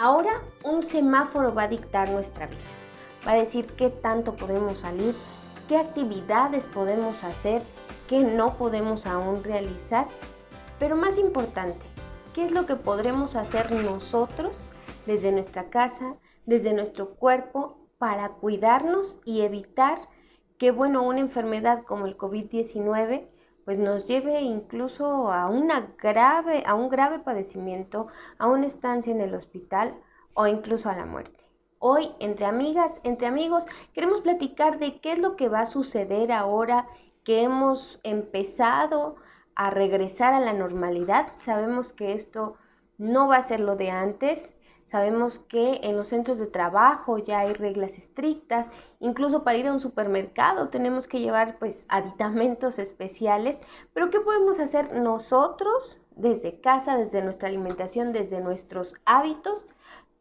Ahora un semáforo va a dictar nuestra vida, va a decir qué tanto podemos salir, qué actividades podemos hacer, qué no podemos aún realizar, pero más importante, qué es lo que podremos hacer nosotros desde nuestra casa, desde nuestro cuerpo, para cuidarnos y evitar que, una enfermedad como el COVID-19 pues nos lleve incluso a un grave padecimiento, a una estancia en el hospital o incluso a la muerte. Hoy, entre amigas, entre amigos, queremos platicar de qué es lo que va a suceder ahora que hemos empezado a regresar a la normalidad. Sabemos que esto no va a ser lo de antes. Sabemos que en los centros de trabajo ya hay reglas estrictas, incluso para ir a un supermercado tenemos que llevar aditamentos especiales, pero ¿qué podemos hacer nosotros desde casa, desde nuestra alimentación, desde nuestros hábitos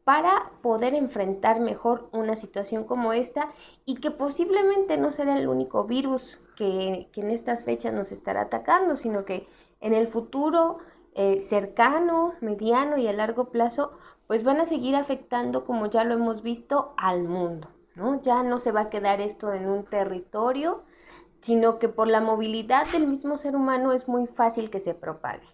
para poder enfrentar mejor una situación como esta y que posiblemente no será el único virus que en estas fechas nos estará atacando, sino que en el futuro cercano, mediano y a largo plazo pues van a seguir afectando, como ya lo hemos visto, al mundo, ¿no? Ya no se va a quedar esto en un territorio, sino que por la movilidad del mismo ser humano es muy fácil que se propague.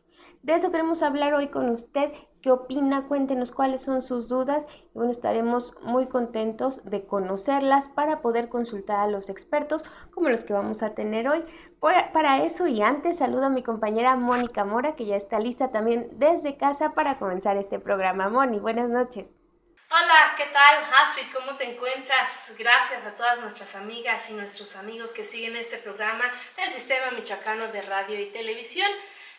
De eso queremos hablar hoy con usted. ¿Qué opina? Cuéntenos cuáles son sus dudas y estaremos muy contentos de conocerlas para poder consultar a los expertos como los que vamos a tener hoy. Para eso y antes saludo a mi compañera Mónica Mora, que ya está lista también desde casa para comenzar este programa. Moni, buenas noches. Hola, ¿qué tal, Astrid? ¿Cómo te encuentras? Gracias a todas nuestras amigas y nuestros amigos que siguen este programa del Sistema Michoacano de Radio y Televisión.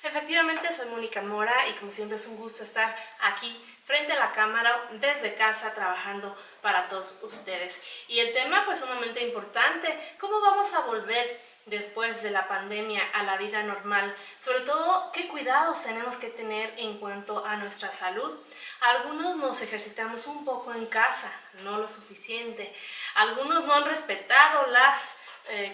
Efectivamente, soy Mónica Mora y como siempre es un gusto estar aquí frente a la cámara desde casa trabajando para todos ustedes. Y el tema pues sumamente importante, ¿cómo vamos a volver después de la pandemia a la vida normal? Sobre todo, ¿qué cuidados tenemos que tener en cuanto a nuestra salud? Algunos nos ejercitamos un poco en casa, no lo suficiente. Algunos no han respetado las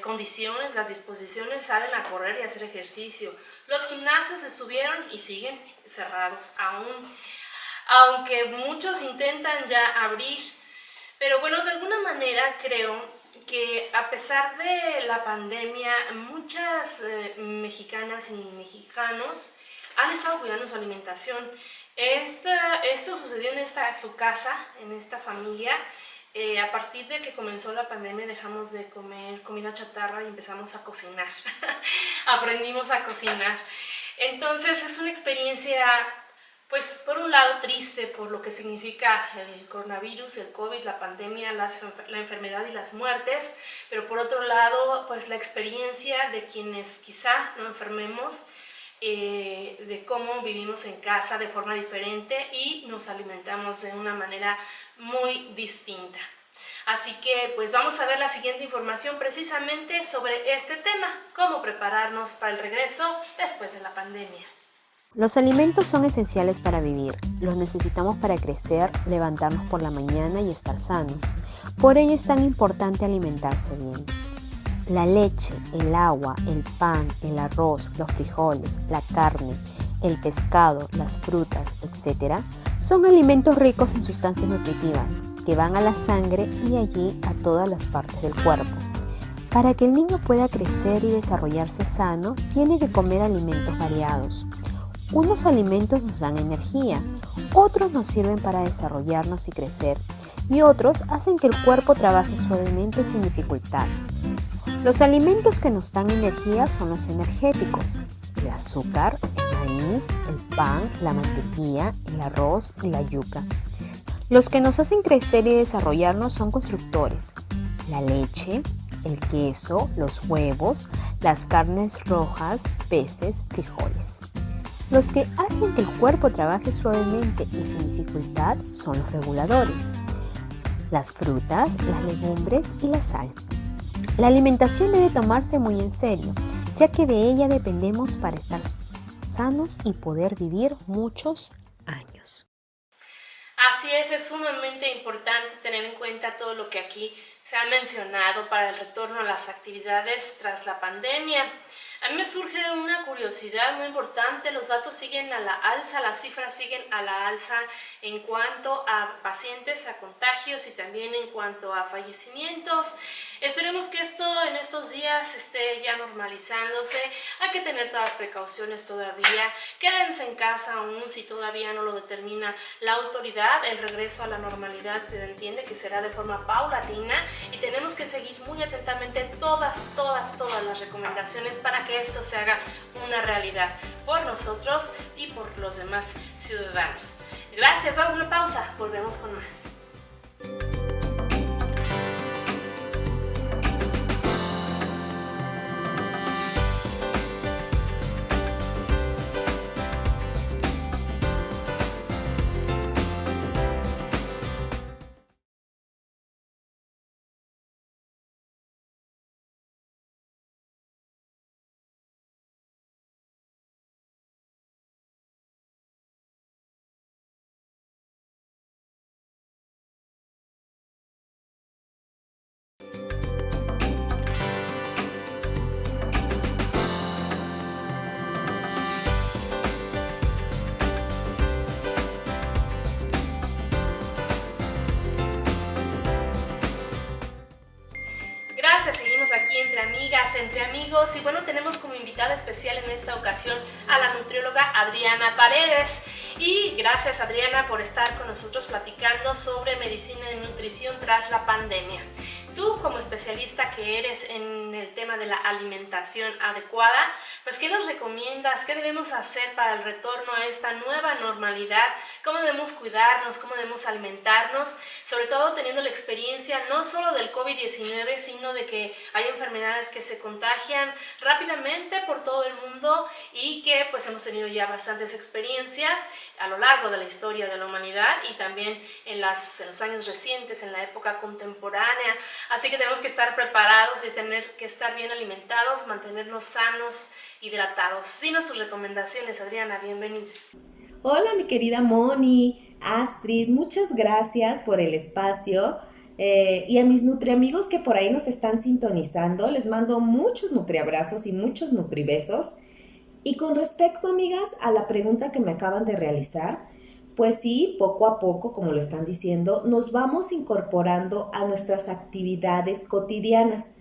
condiciones, las disposiciones, salen a correr y a hacer ejercicio. Los gimnasios estuvieron y siguen cerrados aún, aunque muchos intentan ya abrir. Pero bueno, de alguna manera creo que a pesar de la pandemia, muchas mexicanas y mexicanos han estado cuidando su alimentación. Esto sucedió en su casa, en esta familia. A partir de que comenzó la pandemia dejamos de comer comida chatarra y empezamos a cocinar. Aprendimos a cocinar. Entonces es una experiencia, pues por un lado triste por lo que significa el coronavirus, el COVID, la pandemia, la enfermedad y las muertes, pero por otro lado pues la experiencia de quienes quizá no enfermemos, de cómo vivimos en casa de forma diferente y nos alimentamos de una manera muy distinta. Así que pues vamos a ver la siguiente información precisamente sobre este tema, cómo prepararnos para el regreso después de la pandemia. Los alimentos son esenciales para vivir, los necesitamos para crecer, levantarnos por la mañana y estar sanos. Por ello es tan importante alimentarse bien. La leche, el agua, el pan, el arroz, los frijoles, la carne, el pescado, las frutas, etc. son alimentos ricos en sustancias nutritivas que van a la sangre y allí a todas las partes del cuerpo. Para que el niño pueda crecer y desarrollarse sano, tiene que comer alimentos variados. Unos alimentos nos dan energía, otros nos sirven para desarrollarnos y crecer, y otros hacen que el cuerpo trabaje suavemente sin dificultad. Los alimentos que nos dan energía son los energéticos: el azúcar, el maíz, el pan, la mantequilla, el arroz y la yuca. Los que nos hacen crecer y desarrollarnos son constructores: la leche, el queso, los huevos, las carnes rojas, peces, frijoles. Los que hacen que el cuerpo trabaje suavemente y sin dificultad son los reguladores: las frutas, las legumbres y la sal. La alimentación debe tomarse muy en serio, ya que de ella dependemos para estar sanos y poder vivir muchos años. Así es sumamente importante tener en cuenta todo lo que aquí se ha mencionado para el retorno a las actividades tras la pandemia. A mí me surge una curiosidad muy importante, los datos siguen a la alza, las cifras siguen a la alza en cuanto a pacientes, a contagios y también en cuanto a fallecimientos. Esperemos que esto en estos días esté ya normalizándose. Hay que tener todas las precauciones todavía. Quédense en casa aún si todavía no lo determina la autoridad. El regreso a la normalidad se entiende que será de forma paulatina y tenemos que seguir muy atentamente todas las recomendaciones para que esto se haga una realidad por nosotros y por los demás ciudadanos. Gracias, vamos a una pausa, volvemos con más. Gracias, seguimos aquí entre amigas, entre amigos y bueno, tenemos como invitada especial en esta ocasión a la nutrióloga Adriana Paredes. Y gracias Adriana por estar con nosotros platicando sobre medicina y nutrición tras la pandemia. Tú como especialista que eres en el tema de la alimentación adecuada, pues ¿qué nos recomiendas? ¿Qué debemos hacer para el retorno a esta nueva normalidad? ¿Cómo debemos cuidarnos? ¿Cómo debemos alimentarnos? Sobre todo teniendo la experiencia no solo del COVID-19, sino de que hay enfermedades que se contagian rápidamente por todo el mundo y que pues hemos tenido ya bastantes experiencias a lo largo de la historia de la humanidad y también en los años recientes, en la época contemporánea. Así que tenemos que estar preparados y tener que estar bien alimentados, mantenernos sanos, hidratados. Dinos tus recomendaciones, Adriana, bienvenida. Hola mi querida Moni, Astrid, muchas gracias por el espacio y a mis nutriamigos que por ahí nos están sintonizando, les mando muchos nutriabrazos y muchos nutribesos. Y con respecto, amigas, a la pregunta que me acaban de realizar, pues sí, poco a poco, como lo están diciendo, nos vamos incorporando a nuestras actividades cotidianas.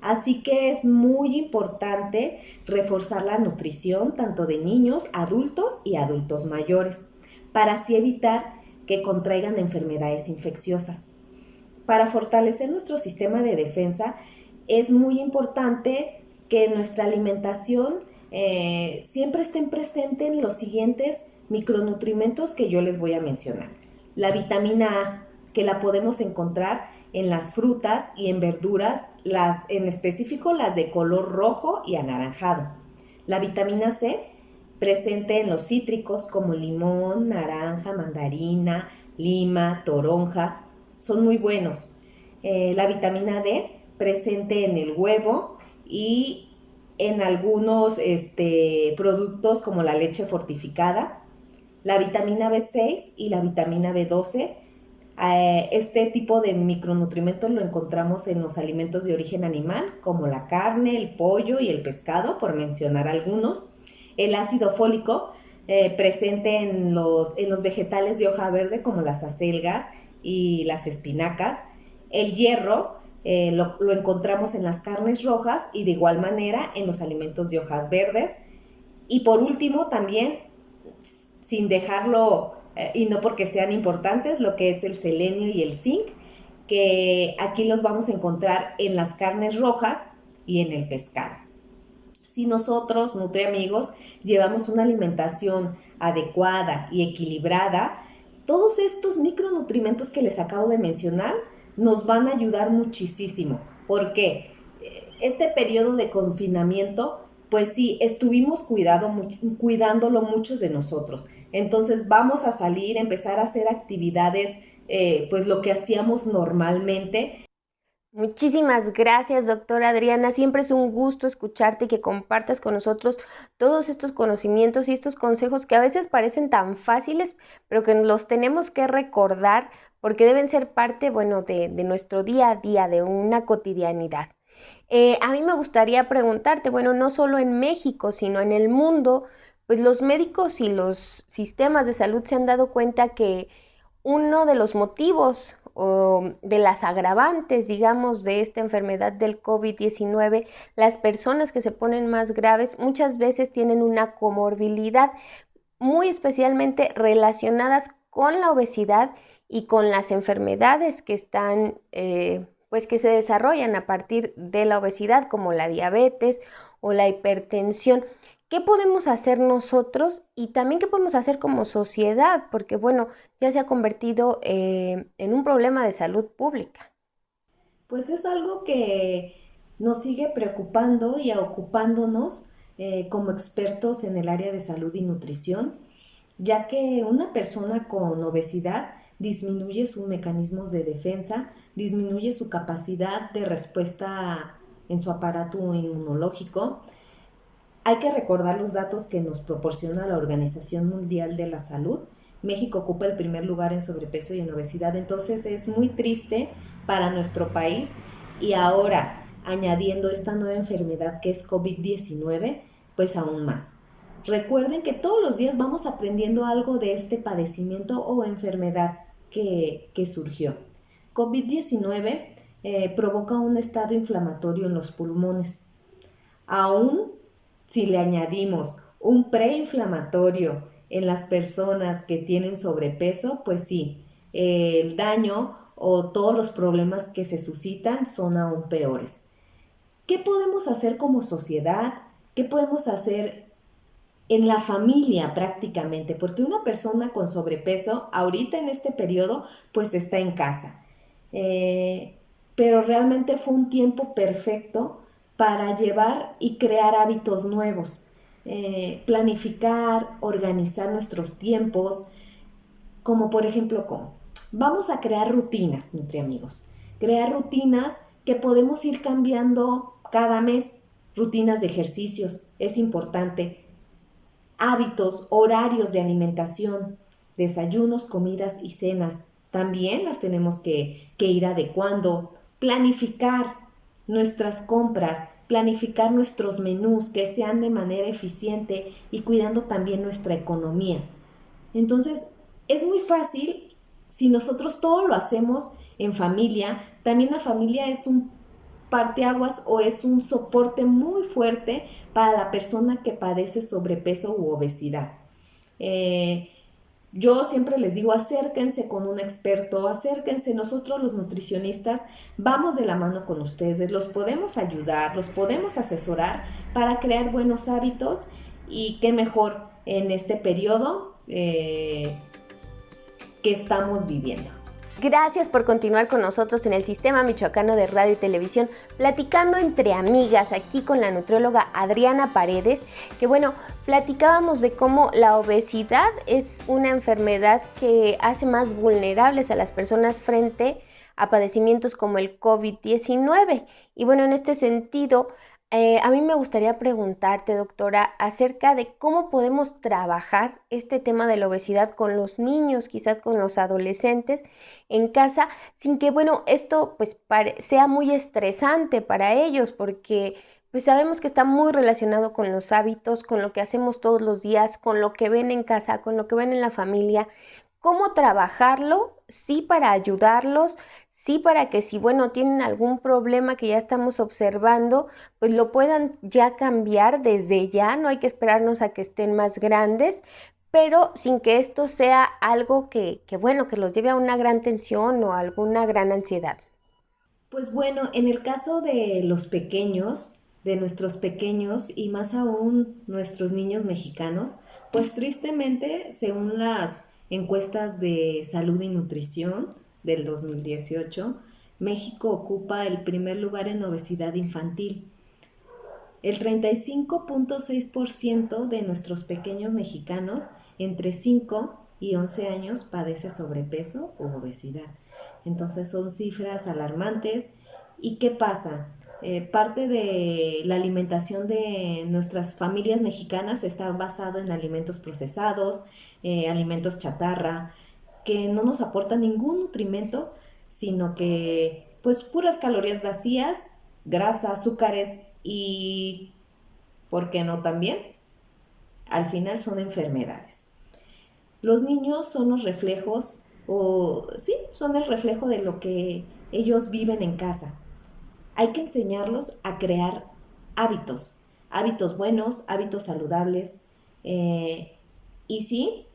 Así que es muy importante reforzar la nutrición tanto de niños, adultos y adultos mayores, para así evitar que contraigan enfermedades infecciosas. Para fortalecer nuestro sistema de defensa, es muy importante que nuestra alimentación siempre estén presentes en los siguientes micronutrientes que yo les voy a mencionar. La vitamina A, que la podemos encontrar en las frutas y en verduras, en específico las de color rojo y anaranjado. La vitamina C, presente en los cítricos como limón, naranja, mandarina, lima, toronja, son muy buenos. La vitamina D, presente en el huevo y en algunos productos como la leche fortificada. La vitamina B6 y la vitamina B12, este tipo de micronutrientes lo encontramos en los alimentos de origen animal, como la carne, el pollo y el pescado, por mencionar algunos. El ácido fólico, presente en los vegetales de hoja verde, como las acelgas y las espinacas. El hierro, lo encontramos en las carnes rojas y de igual manera en los alimentos de hojas verdes. Y por último, también, sin dejarlo, y no porque sean importantes, lo que es el selenio y el zinc, que aquí los vamos a encontrar en las carnes rojas y en el pescado. Si nosotros, nutriamigos, llevamos una alimentación adecuada y equilibrada, todos estos micronutrientes que les acabo de mencionar nos van a ayudar muchísimo. Porque este periodo de confinamiento, pues sí, estuvimos cuidándolo muchos de nosotros. Entonces vamos a salir, empezar a hacer actividades, pues lo que hacíamos normalmente. Muchísimas gracias, doctora Adriana. Siempre es un gusto escucharte y que compartas con nosotros todos estos conocimientos y estos consejos que a veces parecen tan fáciles, pero que los tenemos que recordar porque deben ser parte, bueno, de nuestro día a día, de una cotidianidad. A mí me gustaría preguntarte, bueno, no solo en México, sino en el mundo, pues los médicos y los sistemas de salud se han dado cuenta que uno de los motivos o de las agravantes, digamos, de esta enfermedad del COVID-19, las personas que se ponen más graves muchas veces tienen una comorbilidad, muy especialmente relacionadas con la obesidad y con las enfermedades que están, pues que se desarrollan a partir de la obesidad, como la diabetes o la hipertensión. ¿Qué podemos hacer nosotros y también qué podemos hacer como sociedad? Porque bueno, ya se ha convertido en un problema de salud pública. Pues es algo que nos sigue preocupando y ocupándonos como expertos en el área de salud y nutrición, ya que una persona con obesidad disminuye sus mecanismos de defensa, disminuye su capacidad de respuesta en su aparato inmunológico. Hay que recordar los datos que nos proporciona la Organización Mundial de la Salud. México ocupa el primer lugar en sobrepeso y en obesidad, entonces es muy triste para nuestro país. Y ahora, añadiendo esta nueva enfermedad que es COVID-19, pues aún más. Recuerden que todos los días vamos aprendiendo algo de este padecimiento o enfermedad que surgió. COVID-19 provoca un estado inflamatorio en los pulmones. Aún si le añadimos un preinflamatorio en las personas que tienen sobrepeso, pues sí, el daño o todos los problemas que se suscitan son aún peores. ¿Qué podemos hacer como sociedad? ¿Qué podemos hacer en la familia prácticamente? Porque una persona con sobrepeso, ahorita en este periodo, pues está en casa. Pero realmente fue un tiempo perfecto para llevar y crear hábitos nuevos, planificar, organizar nuestros tiempos, como por ejemplo, ¿cómo? Vamos a crear rutinas, nutriamigos, crear rutinas que podemos ir cambiando cada mes, rutinas de ejercicios, es importante, hábitos, horarios de alimentación, desayunos, comidas y cenas, también las tenemos que ir adecuando, planificar nuestras compras, planificar nuestros menús que sean de manera eficiente y cuidando también nuestra economía. Entonces, es muy fácil si nosotros todo lo hacemos en familia. También la familia es un parteaguas o es un soporte muy fuerte para la persona que padece sobrepeso u obesidad. Yo siempre les digo, acérquense con un experto, acérquense, nosotros los nutricionistas vamos de la mano con ustedes, los podemos ayudar, los podemos asesorar para crear buenos hábitos y qué mejor en este periodo que estamos viviendo. Gracias por continuar con nosotros en el Sistema Michoacano de Radio y Televisión, platicando entre amigas aquí con la nutrióloga Adriana Paredes, que bueno, platicábamos de cómo la obesidad es una enfermedad que hace más vulnerables a las personas frente a padecimientos como el COVID-19. Y bueno, en este sentido, a mí me gustaría preguntarte, doctora, acerca de cómo podemos trabajar este tema de la obesidad con los niños, quizás con los adolescentes en casa, sin que, bueno, esto pues sea muy estresante para ellos, porque pues sabemos que está muy relacionado con los hábitos, con lo que hacemos todos los días, con lo que ven en casa, con lo que ven en la familia. ¿Cómo trabajarlo? Sí, para ayudarlos, sí, para que si, bueno, tienen algún problema que ya estamos observando, pues lo puedan ya cambiar desde ya, no hay que esperarnos a que estén más grandes, pero sin que esto sea algo bueno, que los lleve a una gran tensión o a alguna gran ansiedad. Pues bueno, en el caso de los pequeños, de nuestros pequeños y más aún nuestros niños mexicanos, pues tristemente, según las encuestas de salud y nutrición del 2018, México ocupa el primer lugar en obesidad infantil. El 35.6% de nuestros pequeños mexicanos entre 5 y 11 años padece sobrepeso u obesidad. Entonces son cifras alarmantes. ¿Y qué pasa? Parte de la alimentación de nuestras familias mexicanas está basado en alimentos procesados, alimentos chatarra, que no nos aportan ningún nutrimento, sino que pues puras calorías vacías grasa, azúcares y, ¿por qué no también? Al final son enfermedades. Los niños son los reflejos, o sí, son el reflejo de lo que ellos viven en casa. Hay que enseñarlos a crear hábitos, hábitos buenos, hábitos saludables. Y sí,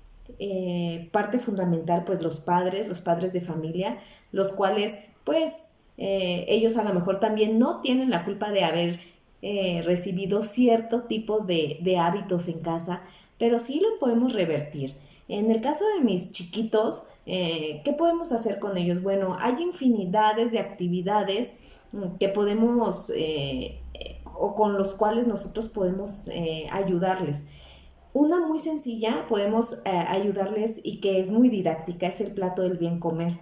parte fundamental, pues los padres de familia, los cuales, pues, ellos a lo mejor también no tienen la culpa de haber recibido cierto tipo de hábitos en casa, pero sí lo podemos revertir. En el caso de mis chiquitos, ¿qué podemos hacer con ellos? Bueno, hay infinidades de actividades que podemos o con los cuales nosotros podemos ayudarles. Una muy sencilla podemos ayudarles y que es muy didáctica es el plato del bien comer.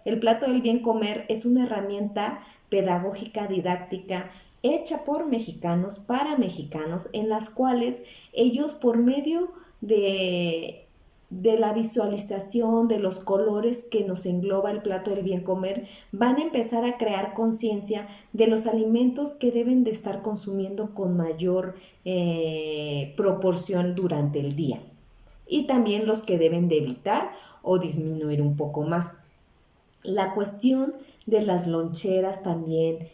El plato del bien comer es una herramienta pedagógica didáctica hecha por mexicanos para mexicanos en las cuales ellos por medio de la visualización de los colores que nos engloba el plato del bien comer, van a empezar a crear conciencia de los alimentos que deben de estar consumiendo con mayor proporción durante el día y también los que deben de evitar o disminuir un poco más. La cuestión de las loncheras también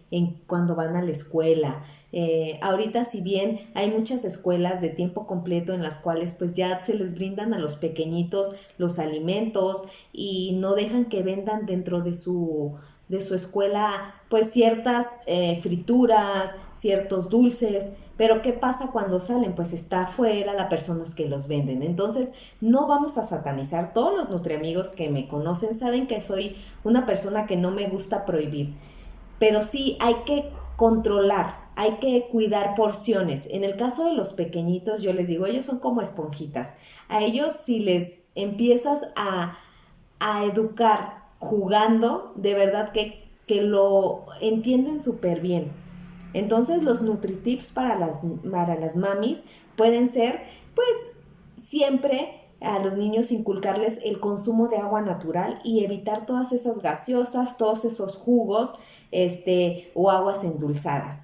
cuando van a la escuela. Ahorita si bien hay muchas escuelas de tiempo completo en las cuales pues ya se les brindan a los pequeñitos los alimentos y no dejan que vendan dentro de su escuela pues ciertas frituras, ciertos dulces, pero ¿qué pasa cuando salen? Pues está afuera las personas que los venden. Entonces no vamos a satanizar. Todos los nutriamigos que me conocen saben que soy una persona que no me gusta prohibir, pero sí hay que controlar, hay que cuidar porciones. En el caso de los pequeñitos, yo les digo, ellos son como esponjitas. A ellos si les empiezas a educar jugando, de verdad que lo entienden súper bien. Entonces los NutriTips para las mamis pueden ser, pues, siempre a los niños inculcarles el consumo de agua natural y evitar todas esas gaseosas, todos esos jugos, o aguas endulzadas.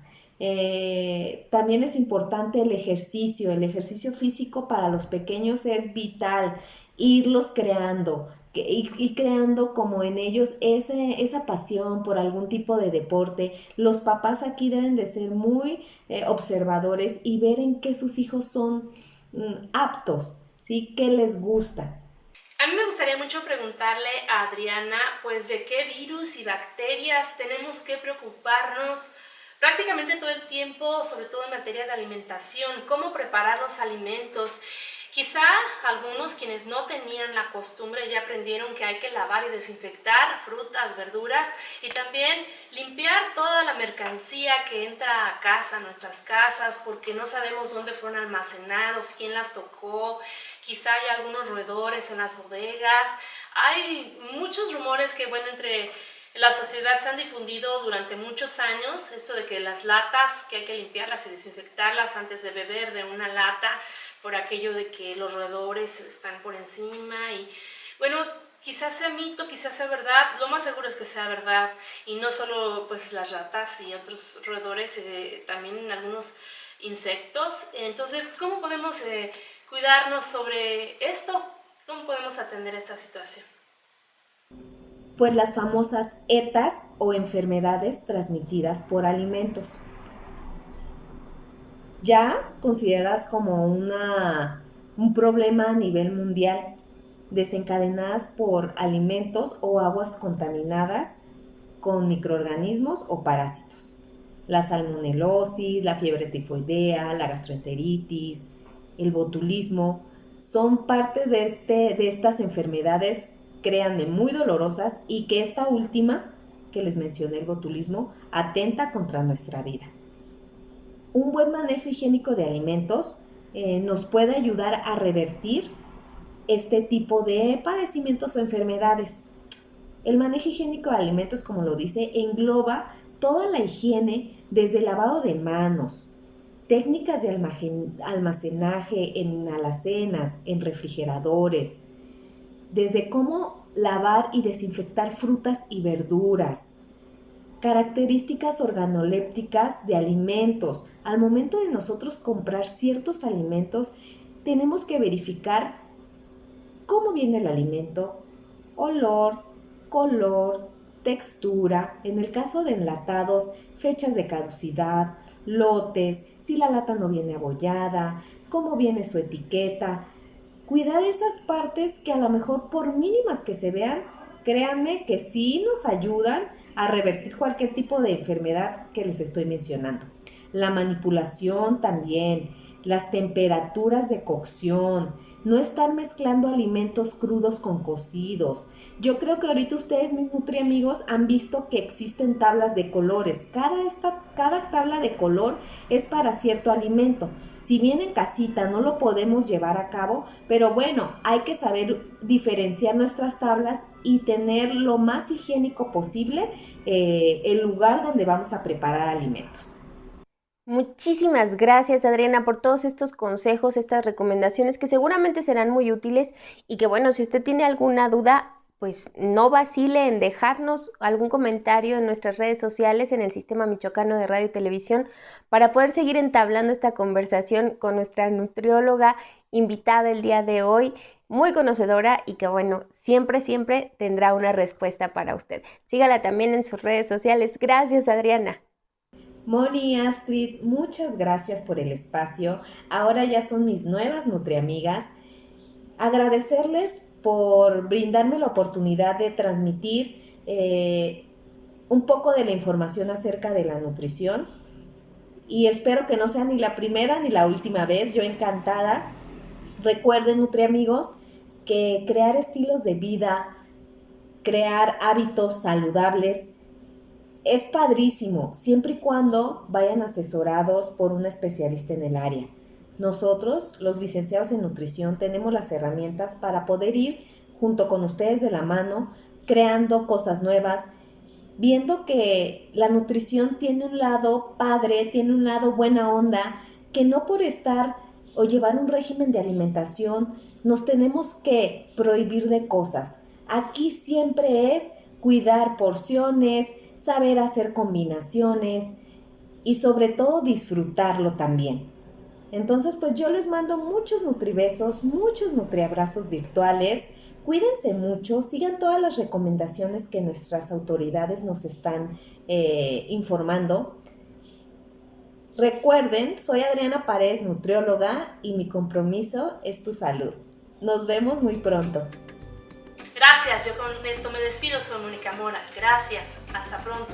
También es importante el ejercicio físico para los pequeños es vital, irlos creando y creando como en ellos esa pasión por algún tipo de deporte. Los papás aquí deben de ser muy observadores y ver en qué sus hijos son aptos, ¿sí? ¿Qué les gusta? A mí me gustaría mucho preguntarle a Adriana, pues de qué virus y bacterias tenemos que preocuparnos prácticamente todo el tiempo, sobre todo en materia de alimentación, cómo preparar los alimentos. Quizá algunos quienes no tenían la costumbre ya aprendieron que hay que lavar y desinfectar frutas, verduras y también limpiar toda la mercancía que entra a casa, a nuestras casas, porque no sabemos dónde fueron almacenados, quién las tocó. Quizá hay algunos roedores en las bodegas. Hay muchos rumores que, bueno, entre la sociedad se han difundido durante muchos años, esto de que las latas, que hay que limpiarlas y desinfectarlas antes de beber de una lata, por aquello de que los roedores están por encima y, bueno, quizás sea mito, quizás sea verdad, lo más seguro es que sea verdad y no solo pues las ratas y otros roedores, también algunos insectos. Entonces, ¿cómo podemos cuidarnos sobre esto? ¿Cómo podemos atender esta situación? Pues las famosas ETAs o enfermedades transmitidas por alimentos. Ya consideradas como un problema a nivel mundial, desencadenadas por alimentos o aguas contaminadas con microorganismos o parásitos. La salmonelosis, la fiebre tifoidea, la gastroenteritis, el botulismo, son parte de estas enfermedades, créanme, muy dolorosas y que esta última, que les mencioné, el botulismo, atenta contra nuestra vida. Un buen manejo higiénico de alimentos nos puede ayudar a revertir este tipo de padecimientos o enfermedades. El manejo higiénico de alimentos, como lo dice, engloba toda la higiene desde el lavado de manos, técnicas de almacenaje en alacenas, en refrigeradores, desde cómo lavar y desinfectar frutas y verduras, características organolépticas de alimentos. Al momento de nosotros comprar ciertos alimentos, tenemos que verificar cómo viene el alimento, olor, color, textura, en el caso de enlatados, fechas de caducidad, lotes, si la lata no viene abollada, cómo viene su etiqueta. Cuidar esas partes que a lo mejor por mínimas que se vean, créanme que sí nos ayudan a revertir cualquier tipo de enfermedad que les estoy mencionando. La manipulación también, las temperaturas de cocción, no estar mezclando alimentos crudos con cocidos. Yo creo que ahorita ustedes, mis nutriamigos, han visto que existen tablas de colores. Cada tabla de color es para cierto alimento. Si bien en casita no lo podemos llevar a cabo, pero bueno, hay que saber diferenciar nuestras tablas y tener lo más higiénico posible el lugar donde vamos a preparar alimentos. Muchísimas gracias, Adriana, por todos estos consejos, estas recomendaciones que seguramente serán muy útiles y que bueno, si usted tiene alguna duda, pues no vacile en dejarnos algún comentario en nuestras redes sociales, en el Sistema Michoacano de Radio y Televisión, para poder seguir entablando esta conversación con nuestra nutrióloga invitada el día de hoy, muy conocedora y que bueno, siempre tendrá una respuesta para usted. Sígala también en sus redes sociales. Gracias, Adriana. Moni y Astrid, muchas gracias por el espacio. Ahora ya son mis nuevas nutriamigas. Agradecerles por brindarme la oportunidad de transmitir un poco de la información acerca de la nutrición. Y espero que no sea ni la primera ni la última vez. Yo encantada. Recuerden, nutriamigos, que crear estilos de vida, crear hábitos saludables, es padrísimo, siempre y cuando vayan asesorados por un especialista en el área. Nosotros, los licenciados en nutrición, tenemos las herramientas para poder ir junto con ustedes de la mano, creando cosas nuevas, viendo que la nutrición tiene un lado padre, tiene un lado buena onda, que no por estar o llevar un régimen de alimentación nos tenemos que prohibir de cosas. Aquí siempre es cuidar porciones, saber hacer combinaciones y sobre todo disfrutarlo también. Entonces, pues yo les mando muchos nutribesos, muchos nutriabrazos virtuales. Cuídense mucho, sigan todas las recomendaciones que nuestras autoridades nos están informando. Recuerden, soy Adriana Paredes, nutrióloga, y mi compromiso es tu salud. Nos vemos muy pronto. Gracias, yo con esto me despido, soy Mónica Mora. Gracias, hasta pronto.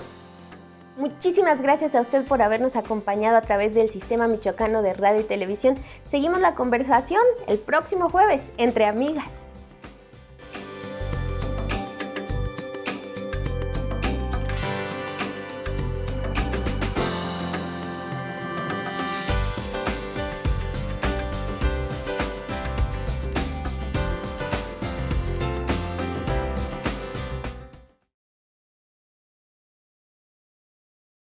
Muchísimas gracias a usted por habernos acompañado a través del Sistema Michoacano de Radio y Televisión. Seguimos la conversación el próximo jueves entre amigas.